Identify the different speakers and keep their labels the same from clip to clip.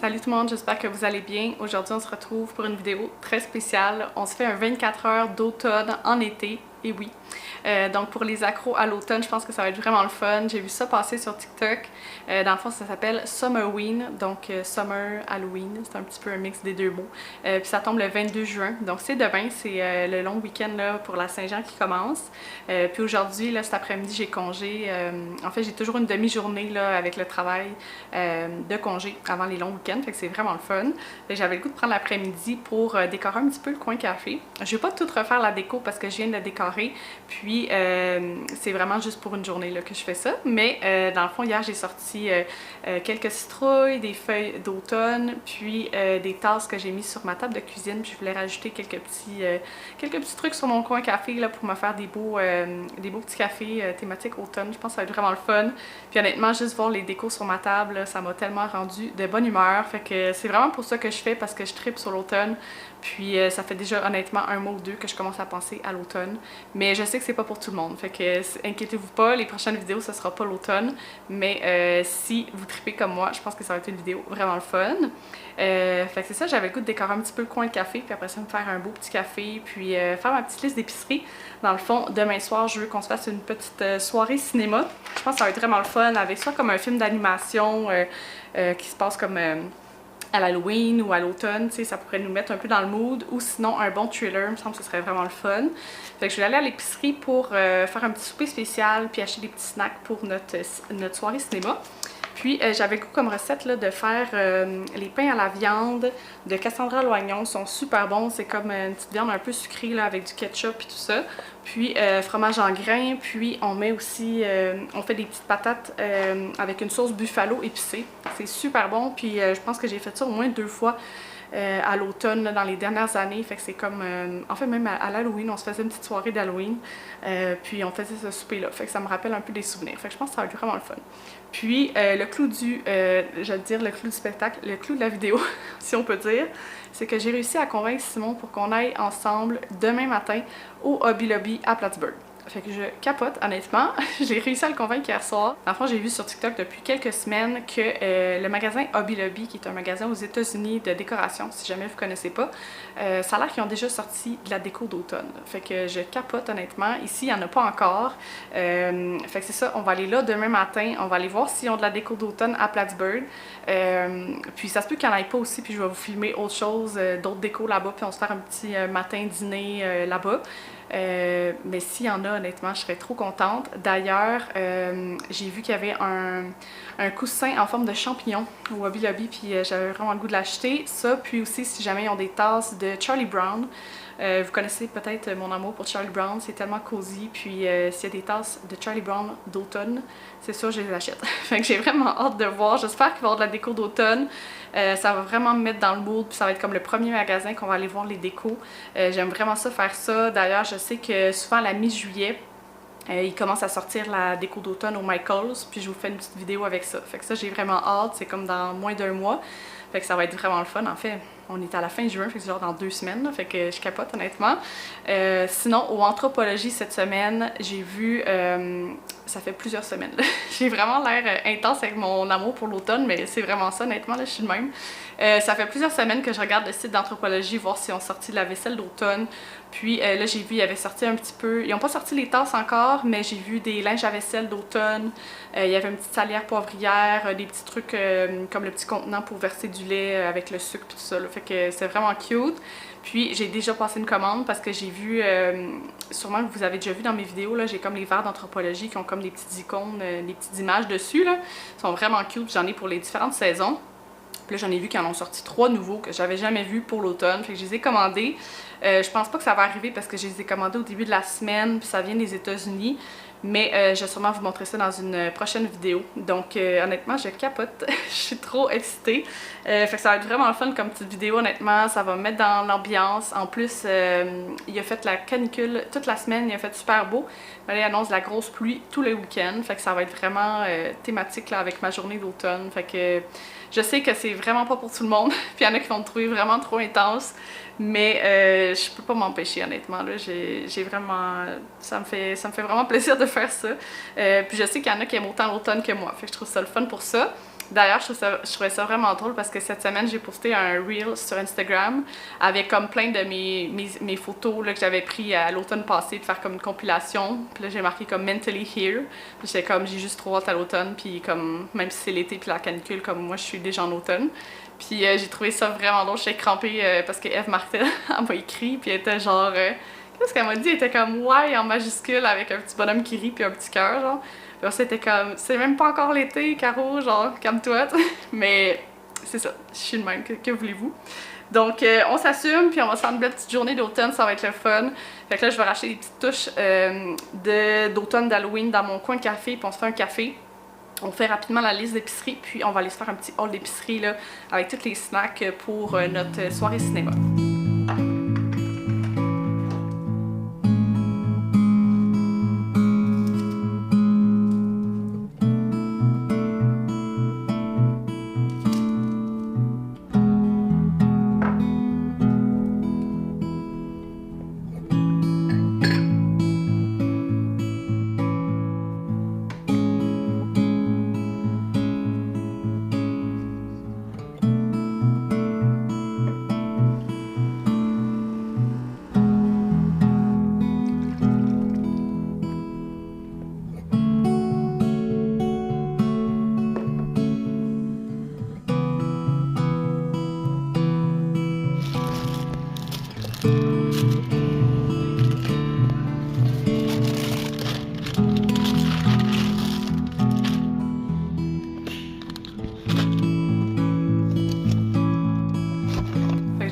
Speaker 1: Salut tout le monde, j'espère que vous allez bien. Aujourd'hui, on se retrouve pour une vidéo très spéciale. On se fait un 24 heures d'automne en été, et oui. Donc pour les accros à l'automne, je pense que ça va être vraiment le fun. J'ai vu ça passer sur TikTok. Dans le fond, ça s'appelle Summerween, donc Summer Halloween. C'est un petit peu un mix des deux mots. Puis ça tombe le 22 juin, donc c'est demain, c'est le long week-end là, pour la Saint-Jean qui commence. Puis aujourd'hui, cet après-midi, j'ai congé. En fait, j'ai toujours une demi-journée là, avec le travail de congé avant les longs week-ends, fait que c'est vraiment le fun. J'avais le goût de prendre l'après-midi pour décorer un petit peu le coin café. Je vais pas tout refaire la déco parce que je viens de le décorer, puis c'est vraiment juste pour une journée là, que je fais ça. Mais dans le fond, hier, j'ai sorti quelques citrouilles, des feuilles d'automne, puis des tasses que j'ai mis sur ma table de cuisine. Puis je voulais rajouter quelques petits trucs sur mon coin café là, pour me faire des beaux petits cafés thématiques automne. Je pense que ça va être vraiment le fun. Puis honnêtement, juste voir les décos sur ma table, là, ça m'a tellement rendu de bonne humeur. Fait que c'est vraiment pour ça que je fais, parce que je tripe sur l'automne. Puis ça fait déjà honnêtement un mois ou deux que je commence à penser à l'automne. Mais je sais que c'est pas pour tout le monde. Fait que inquiétez-vous pas, les prochaines vidéos, ce sera pas l'automne. Mais si vous tripez comme moi, je pense que ça va être une vidéo vraiment le fun. Fait que c'est ça, j'avais le goût de décorer un petit peu le coin de café, puis après ça me faire un beau petit café, puis faire ma petite liste d'épicerie. Dans le fond, demain soir, je veux qu'on se fasse une petite soirée cinéma. Je pense que ça va être vraiment le fun, avec soit comme un film d'animation qui se passe comme à l'Halloween ou à l'automne, tu sais, ça pourrait nous mettre un peu dans le mood, ou sinon un bon thriller, il me semble que ce serait vraiment le fun. Fait que je vais aller à l'épicerie pour faire un petit souper spécial, puis acheter des petits snacks pour notre soirée cinéma. Puis j'avais le goût comme recette là, de faire les pains à la viande de Cassandra Loignon. Ils sont super bons, c'est comme une petite viande un peu sucrée là, avec du ketchup et tout ça. Puis fromage en grains, puis on met aussi, on fait des petites patates avec une sauce buffalo épicée. C'est super bon, puis je pense que j'ai fait ça au moins 2 fois. À l'automne dans les dernières années, fait que c'est comme en fait même à l'Halloween, on se faisait une petite soirée d'Halloween, puis on faisait ce souper là, fait que ça me rappelle un peu des souvenirs, fait que je pense que ça va être vraiment le fun. Puis le clou du, je vais dire le clou du spectacle, le clou de la vidéo si on peut dire, c'est que j'ai réussi à convaincre Simon pour qu'on aille ensemble demain matin au Hobby Lobby à Plattsburgh. Fait que je capote, honnêtement. J'ai réussi à le convaincre hier soir. En fait, j'ai vu sur TikTok depuis quelques semaines que le magasin Hobby Lobby, qui est un magasin aux États-Unis de décoration, si jamais vous connaissez pas, ça a l'air qu'ils ont déjà sorti de la déco d'automne. Fait que je capote, honnêtement. Ici, il n'y en a pas encore. Fait que c'est ça, on va aller là demain matin. On va aller voir s'ils ont de la déco d'automne à Plattsburgh. Puis ça se peut qu'il n'y en ait pas aussi, puis je vais vous filmer autre chose, d'autres décos là-bas, puis on se faire un petit matin-dîner là-bas. Mais s'il y en a, honnêtement, je serais trop contente. D'ailleurs, j'ai vu qu'il y avait un coussin en forme de champignon au Hobby Lobby, puis j'avais vraiment le goût de l'acheter. Ça, puis aussi, si jamais ils ont des tasses de Charlie Brown. Vous connaissez peut-être mon amour pour Charlie Brown, c'est tellement cosy. Puis s'il y a des tasses de Charlie Brown d'automne, c'est sûr, je les achète. Fait que j'ai vraiment hâte de voir. J'espère qu'il va y avoir de la déco d'automne. Ça va vraiment me mettre dans le mood, puis ça va être comme le premier magasin qu'on va aller voir les décos. J'aime vraiment ça, faire ça. D'ailleurs, je sais que souvent à la mi-juillet, il commence à sortir la déco d'automne au Michaels, puis je vous fais une petite vidéo avec ça. Fait que ça, j'ai vraiment hâte, c'est comme dans moins d'1 mois. Fait que ça va être vraiment le fun. En fait, on est à la fin juin, fait que c'est genre dans 2 semaines, là, fait que je capote honnêtement. Sinon, au Anthropologie cette semaine, j'ai vu, ça fait plusieurs semaines, j'ai vraiment l'air intense avec mon amour pour l'automne, mais c'est vraiment ça honnêtement, là, je suis de même. Ça fait plusieurs semaines que je regarde le site d'Anthropologie, voir s'ils ont sorti de la vaisselle d'automne. Puis là, j'ai vu, ils avaient sorti un petit peu, ils n'ont pas sorti les tasses encore, mais j'ai vu des linges à vaisselle d'automne. Il y avait une petite salière poivrière, des petits trucs comme le petit contenant pour verser du lait avec le sucre et tout ça, là. Fait que c'est vraiment cute. Puis j'ai déjà passé une commande parce que j'ai vu, sûrement que vous avez déjà vu dans mes vidéos, là, j'ai comme les verres d'Anthropologie qui ont comme des petites icônes, des petites images dessus, là. Ils sont vraiment cute, j'en ai pour les différentes saisons. Puis là, j'en ai vu qu'ils en ont sorti 3 nouveaux que j'avais jamais vus pour l'automne. Fait que je les ai commandés. Je pense pas que ça va arriver parce que je les ai commandés au début de la semaine, puis ça vient des États-Unis. Mais je vais sûrement vous montrer ça dans une prochaine vidéo. Donc honnêtement, je capote. Je suis trop excitée. Fait que ça va être vraiment le fun comme petite vidéo, honnêtement. Ça va me mettre dans l'ambiance. En plus, il a fait la canicule toute la semaine. Il a fait super beau. Là, il annonce la grosse pluie tous les week-ends. Fait que ça va être vraiment thématique là, avec ma journée d'automne. Fait que je sais que c'est vraiment pas pour tout le monde. Puis il y en a qui vont me trouver vraiment trop intense. Mais je peux pas m'empêcher, honnêtement. J'ai vraiment. Ça me fait vraiment plaisir de faire ça. Puis je sais qu'il y en a qui aiment autant l'automne que moi. Fait que je trouve ça le fun pour ça. D'ailleurs, je trouvais ça vraiment drôle parce que cette semaine, j'ai posté un reel sur Instagram avec comme plein de mes photos là, que j'avais pris à l'automne passé de faire comme une compilation. Puis là, j'ai marqué comme mentally here. Puis j'étais comme, j'ai juste trop hâte à l'automne. Puis comme, même si c'est l'été puis la canicule, comme moi, je suis déjà en automne. Puis j'ai trouvé ça vraiment drôle. J'étais crampée parce que Eve Martel m'a écrit. Puis elle était genre, qu'est-ce qu'elle m'a dit? Elle était comme ouais en majuscule avec un petit bonhomme qui rit puis un petit cœur, genre. Puis c'était comme, c'est même pas encore l'été, Caro, genre, calme-toi. Mais c'est ça, je suis le même, que voulez-vous? Donc, on s'assume, puis on va se faire une belle petite journée d'automne, ça va être le fun. Fait que là, je vais racheter des petites touches d'automne, d'Halloween dans mon coin de café, puis on se fait un café. On fait rapidement la liste d'épicerie, puis on va aller se faire un petit haul d'épicerie, là, avec tous les snacks pour notre soirée cinéma.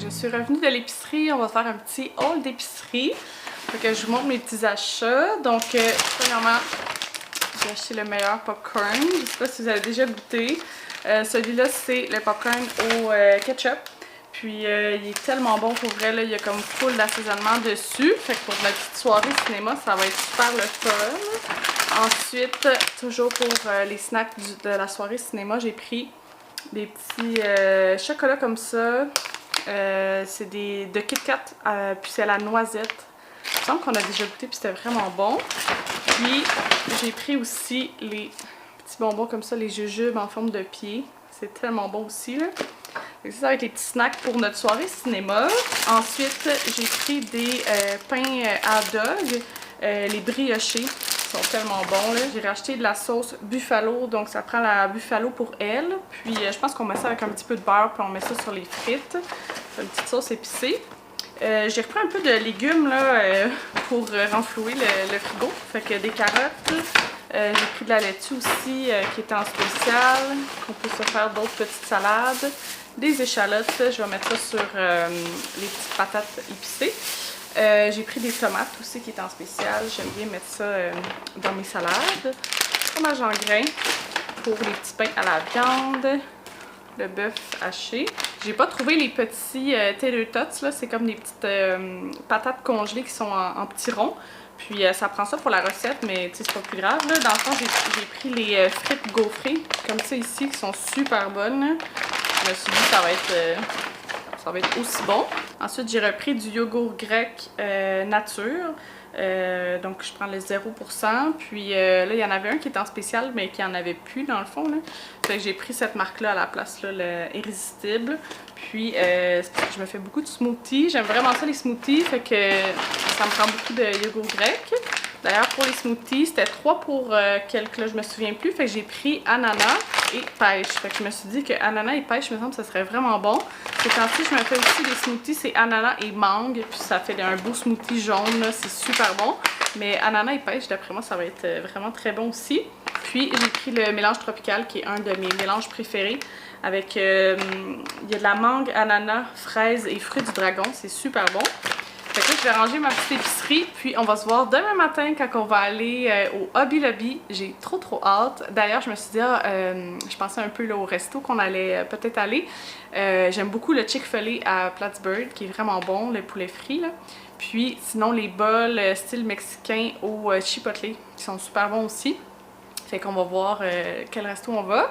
Speaker 1: Je suis revenue de l'épicerie, on va faire un petit haul d'épicerie. Fait que je vous montre mes petits achats. Donc, premièrement, j'ai acheté le meilleur popcorn. Je sais pas si vous avez déjà goûté. Celui-là, c'est le popcorn au ketchup. Puis, il est tellement bon pour vrai. Là, il y a comme full d'assaisonnement dessus. Fait que pour notre petite soirée cinéma, ça va être super le fun. Ensuite, toujours pour les snacks de la soirée cinéma, j'ai pris des petits chocolats comme ça. C'est de Kit Kat, puis c'est à la noisette. Il me semble qu'on a déjà goûté, puis c'était vraiment bon. Puis j'ai pris aussi les petits bonbons comme ça, les jujubes en forme de pied. C'est tellement bon aussi, là. Donc ça va être les petits snacks pour notre soirée cinéma. Ensuite, j'ai pris des pains à dog, les briochés. Ils sont tellement bons, là. J'ai racheté de la sauce buffalo, donc ça prend la buffalo pour elle. Puis je pense qu'on met ça avec un petit peu de beurre, puis on met ça sur les frites. Une petite sauce épicée. J'ai repris un peu de légumes là, pour renflouer le frigo. Fait que des carottes. J'ai pris de la laitue aussi qui était en spécial. On peut se faire d'autres petites salades. Des échalotes. Je vais mettre ça sur les petites patates épicées. J'ai pris des tomates aussi qui étaient en spécial. J'aime bien mettre ça dans mes salades. Fromage en grains pour les petits pains à la viande. Le bœuf haché. J'ai pas trouvé les petits tater tots, là. C'est comme des petites patates congelées qui sont en petits ronds. Puis ça prend ça pour la recette, mais c'est pas plus grave, là. Dans le fond, j'ai pris les frites gaufrées, comme ça ici, qui sont super bonnes, là. Je me suis dit que ça va être aussi bon. Ensuite, j'ai repris du yogourt grec nature. Donc je prends le 0%. Puis là, il y en avait un qui était en spécial, mais qui en avait plus dans le fond, là. Fait que j'ai pris cette marque-là à la place, là, le Irrésistible. Puis c'est parce que je me fais beaucoup de smoothies. J'aime vraiment ça les smoothies, fait que ça me prend beaucoup de yogourt grec. D'ailleurs, pour les smoothies, c'était 3 pour quelques, là, je me souviens plus. Fait que j'ai pris ananas et pêche. Fait que je me suis dit que ananas et pêche, me semble que ça serait vraiment bon. C'est quand je me fais aussi des smoothies, c'est ananas et mangue. Puis ça fait un beau smoothie jaune, c'est super bon. Mais ananas et pêche, d'après moi, ça va être vraiment très bon aussi. Puis j'ai pris le mélange tropical, qui est un de mes mélanges préférés. Avec, il y a de la mangue, ananas, fraise et fruits du dragon. C'est super bon. Fait que là, je vais ranger ma petite épicerie, puis on va se voir demain matin quand on va aller au Hobby Lobby. J'ai trop hâte. D'ailleurs, je me suis dit, je pensais un peu là, au resto qu'on allait peut-être aller. J'aime beaucoup le Chick-fil-A à Plattsburgh, qui est vraiment bon, le poulet frit, là. Puis sinon, les bols style mexicain au Chipotle, qui sont super bons aussi. Fait qu'on va voir quel resto on va.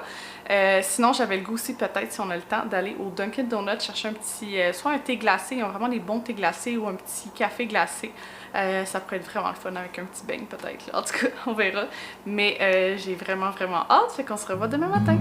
Speaker 1: Sinon, j'avais le goût aussi, peut-être, si on a le temps, d'aller au Dunkin' Donuts chercher un petit, soit un thé glacé, ils ont vraiment des bons thés glacés, ou un petit café glacé. Ça pourrait être vraiment le fun avec un petit beigne, peut-être. En tout cas, on verra. Mais j'ai vraiment hâte, fait qu'on se revoit demain matin.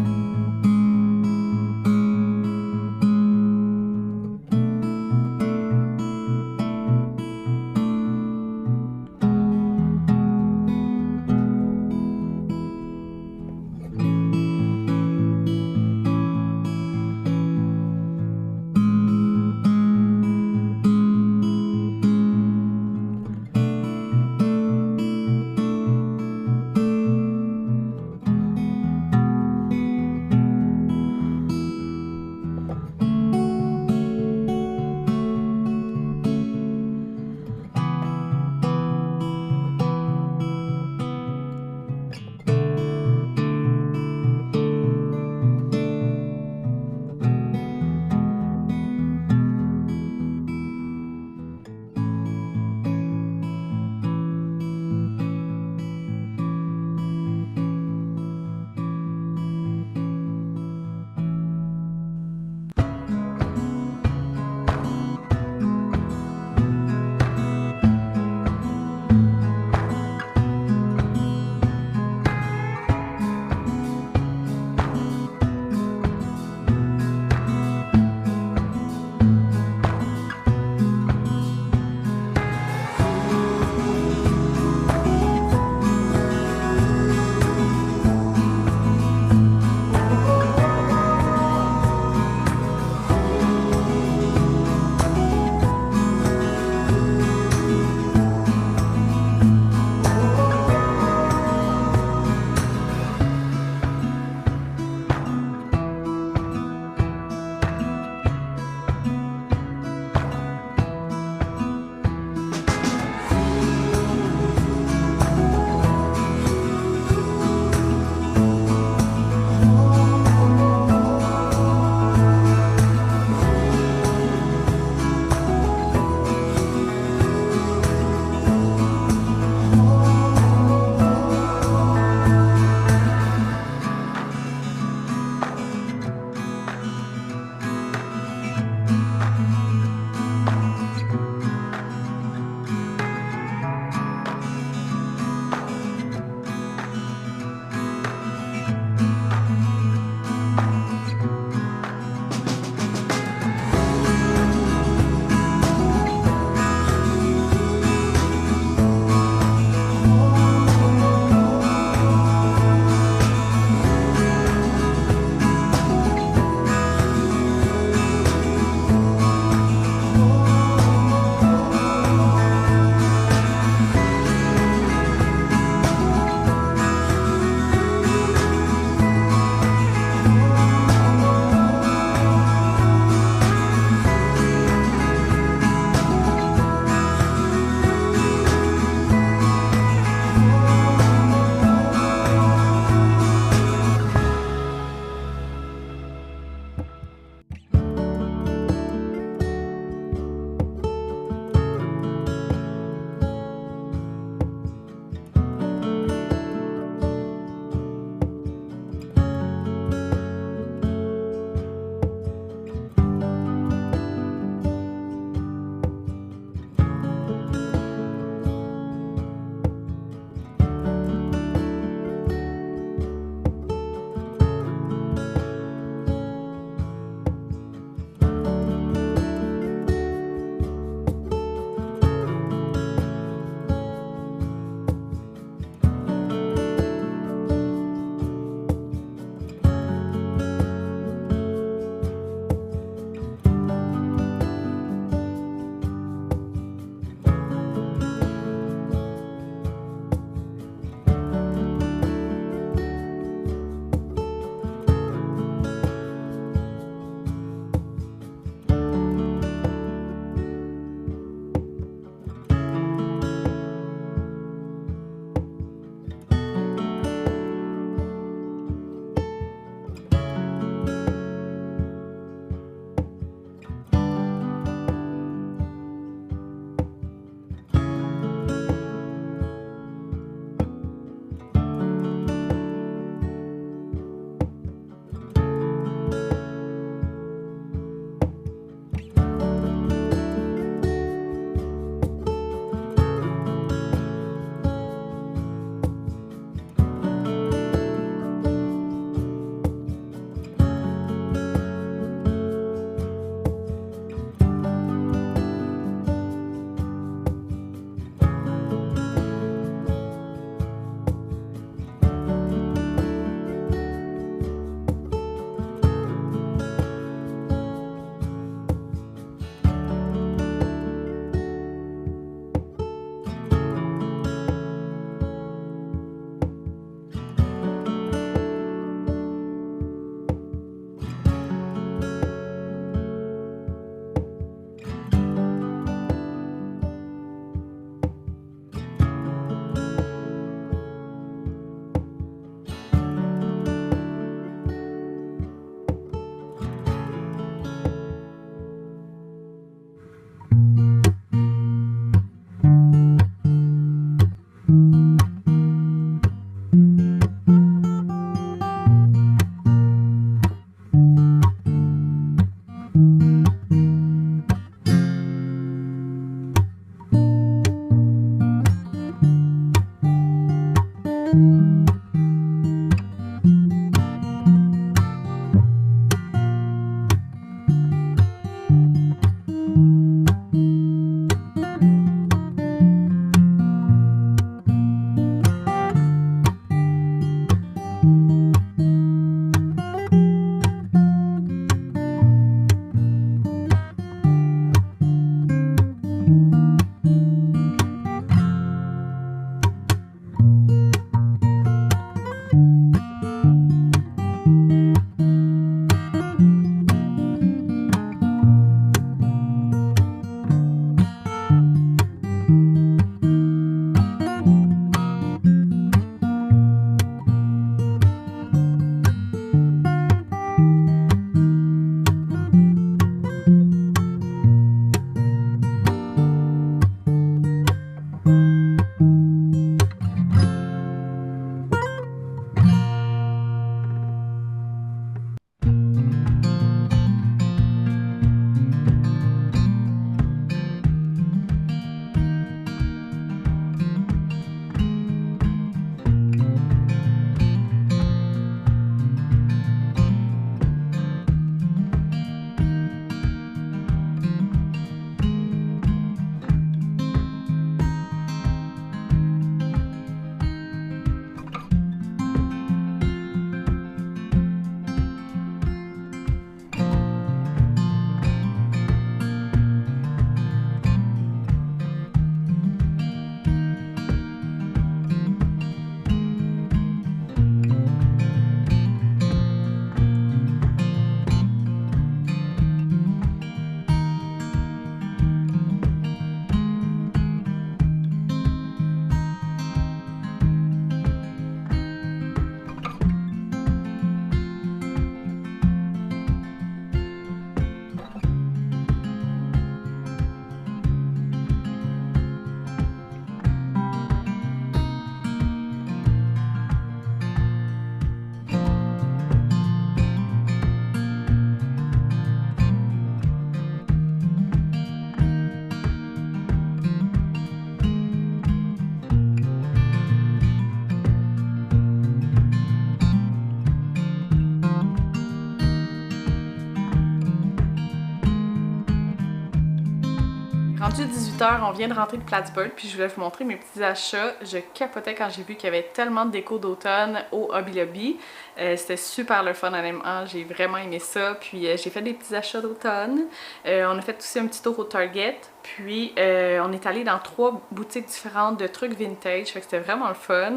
Speaker 1: rendu 18h, on vient de rentrer de Plattsburgh, puis je voulais vous montrer mes petits achats. Je capotais quand j'ai vu qu'il y avait tellement de déco d'automne au Hobby Lobby. C'était super le fun, honnêtement, j'ai vraiment aimé ça. Puis j'ai fait des petits achats d'automne. On a fait aussi un petit tour au Target. Puis on est allé dans 3 boutiques différentes de trucs vintage, fait que c'était vraiment le fun.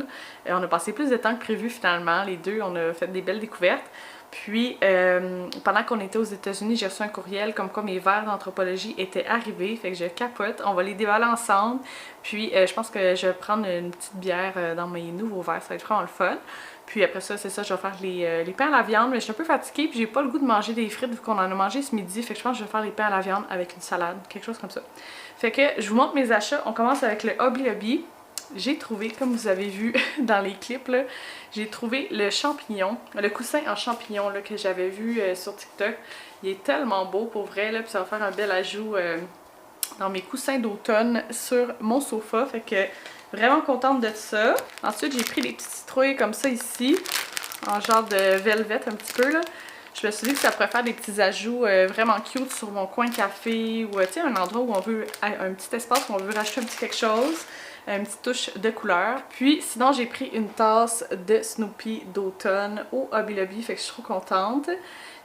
Speaker 1: On a passé plus de temps que prévu finalement, les deux, on a fait des belles découvertes. Puis, pendant qu'on était aux États-Unis, j'ai reçu un courriel comme quoi mes verres d'anthropologie étaient arrivés. Fait que je capote. On va les déballer ensemble. Puis, je pense que je vais prendre une petite bière dans mes nouveaux verres. Ça va être vraiment le fun. Puis après ça, c'est ça, je vais faire les pains à la viande. Mais je suis un peu fatiguée. Puis, j'ai pas le goût de manger des frites vu qu'on en a mangé ce midi. Fait que je pense que je vais faire les pains à la viande avec une salade. Quelque chose comme ça. Fait que je vous montre mes achats. On commence avec le Hobby Lobby. J'ai trouvé, comme vous avez vu dans les clips, j'ai trouvé le champignon, le coussin en champignon là, que j'avais vu sur TikTok. Il est tellement beau pour vrai, là, puis ça va faire un bel ajout dans mes coussins d'automne sur mon sofa. Fait que vraiment contente de ça. Ensuite, j'ai pris des petites citrouilles comme ça ici, en genre de velvet un petit peu là. Je me suis dit que ça pourrait faire des petits ajouts vraiment cute sur mon coin café ou tu sais, un endroit où on veut, un petit espace où on veut rajouter un petit quelque chose. Une petite touche de couleur. Puis sinon j'ai pris une tasse de Snoopy d'automne au Hobby Lobby, fait que je suis trop contente.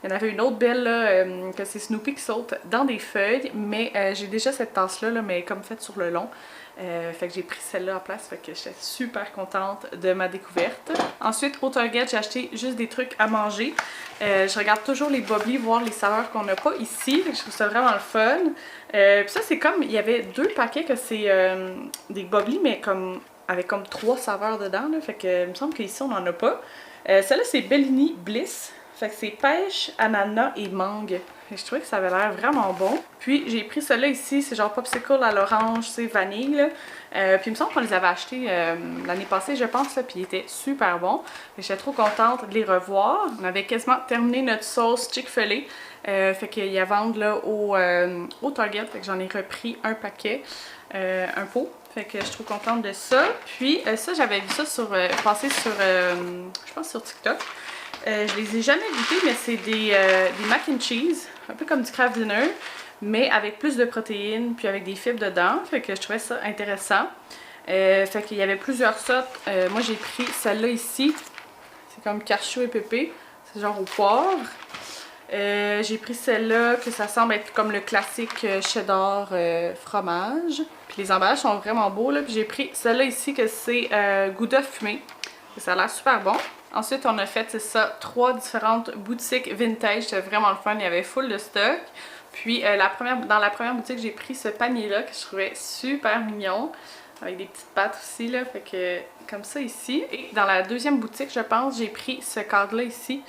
Speaker 1: Il y en avait une autre belle là, que c'est Snoopy qui saute dans des feuilles, mais j'ai déjà cette tasse là, mais comme faite sur le long. Fait que j'ai pris celle-là en place, fait que j'étais super contente de ma découverte. Ensuite, au Target, j'ai acheté juste des trucs à manger. Je regarde toujours les Bobbly, voir les saveurs qu'on n'a pas ici, fait que je trouve ça vraiment le fun. Puis ça, c'est comme, il y avait 2 paquets que c'est des Bobbly, mais comme avec comme 3 saveurs dedans, là, fait que il me semble qu'ici, on n'en a pas. Celle-là, c'est Bellini Bliss. Fait que c'est pêche, ananas et mangue. Et je trouvais que ça avait l'air vraiment bon. Puis j'ai pris celle-là ici, c'est genre popsicle à l'orange, c'est vanille. Puis il me semble qu'on les avait achetés l'année passée, je pense, là, puis ils étaient super bons. J'étais trop contente de les revoir. On avait quasiment terminé notre sauce Chick-fil-A. Fait qu'il y a à vendre là, au Target, fait que j'en ai repris un paquet, un pot. Fait que je suis trop contente de ça. Puis ça, j'avais vu ça passer sur, je pense sur TikTok. Je les ai jamais goûtés, mais c'est des mac and cheese, un peu comme du Kraft Dinner, mais avec plus de protéines, puis avec des fibres dedans. Fait que je trouvais ça intéressant. Fait qu'il y avait plusieurs sortes. Moi, j'ai pris celle-là ici. C'est comme cachou et pépé. C'est genre au poivre. J'ai pris celle-là, que ça semble être comme le classique cheddar fromage. Puis les emballages sont vraiment beaux, là. Puis j'ai pris celle-là ici, que c'est Gouda fumé. Ça a l'air super bon. Ensuite, on a fait, c'est ça, 3 différentes boutiques vintage. C'était vraiment le fun. Il y avait full de stock. Puis, dans la première boutique, j'ai pris ce panier-là que je trouvais super mignon. Avec des petites pattes aussi, là. Fait que, comme ça ici. Et dans la deuxième boutique, je pense, j'ai pris ce cadre-là ici.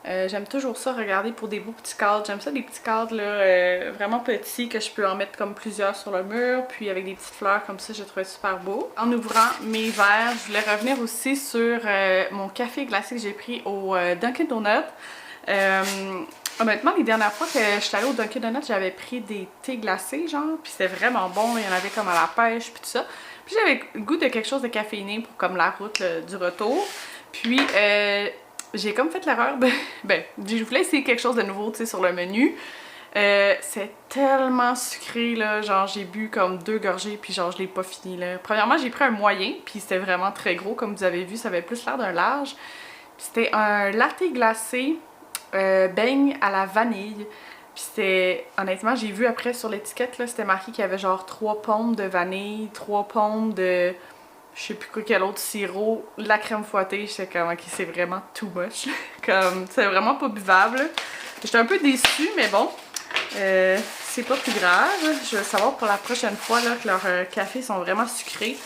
Speaker 1: J'aime toujours ça, regarder pour des beaux petits cadres. J'aime ça, des petits cadres là, vraiment petits que je peux en mettre comme plusieurs sur le mur. Puis avec des petites fleurs comme ça, je trouve super beau. En ouvrant mes verres, je voulais revenir aussi sur mon café glacé que j'ai pris au Dunkin' Donuts. Honnêtement, les dernières fois que j'étais allée au Dunkin' Donuts, j'avais pris des thés glacés, genre. Puis c'était vraiment bon, il y en avait comme à la pêche, puis tout ça. Puis j'avais le goût de quelque chose de caféiné pour comme la route là, du retour. Puis j'ai comme fait l'erreur de... Ben, je voulais essayer quelque chose de nouveau, tu sais, sur le menu. C'est tellement sucré, là. Genre, j'ai bu comme 2 gorgées, puis genre, je l'ai pas fini, là. Premièrement, j'ai pris un moyen, puis c'était vraiment très gros, comme vous avez vu. Ça avait plus l'air d'un large. Puis c'était un latte glacé beigne à la vanille. Puis c'était... Honnêtement, j'ai vu après sur l'étiquette, là, c'était marqué qu'il y avait genre 3 pommes de vanille, 3 pommes de... Je sais plus quel autre sirop, de la crème fouettée, j'étais comme ok, c'est vraiment too much. Comme, c'est vraiment pas buvable. J'étais un peu déçue, mais bon, c'est pas plus grave. Je veux savoir pour la prochaine fois là, que leurs cafés sont vraiment sucrés.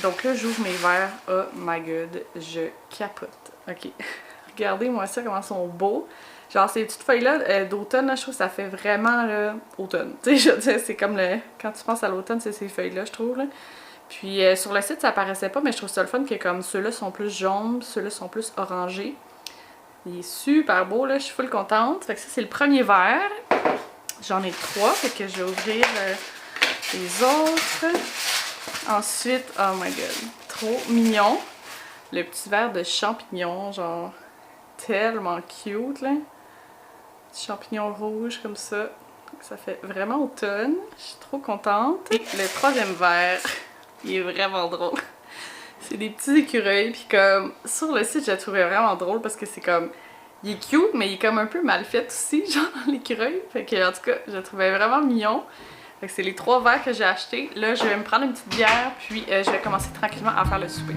Speaker 1: Donc là, j'ouvre mes verres. Oh my god, je capote. Ok, regardez-moi ça, comment ils sont beaux. Genre, ces petites feuilles-là d'automne, je trouve que ça fait vraiment là, automne. Tu sais, je veux dire, c'est comme le... Quand tu penses à l'automne, c'est ces feuilles-là, je trouve. Là. Puis sur le site, ça apparaissait pas, mais je trouve ça le fun que comme ceux-là sont plus jaunes, ceux-là sont plus orangés. Il est super beau, là, je suis full contente. Fait que ça, c'est le premier verre. J'en ai 3, fait que je vais ouvrir les autres. Ensuite, oh my god, trop mignon. Le petit verre de champignons, genre tellement cute, là. Petit champignon rouge comme ça. ça fait vraiment automne. Je suis trop contente. Et le troisième verre, il est vraiment drôle. C'est des petits écureuils, puis comme sur le site, je le trouvais vraiment drôle parce que c'est comme... Il est cute, mais il est comme un peu mal fait aussi, genre dans l'écureuil. Fait que en tout cas, je le trouvais vraiment mignon. Fait que c'est les 3 verres que j'ai achetés. Là, je vais me prendre une petite bière, puis je vais commencer tranquillement à faire le souper.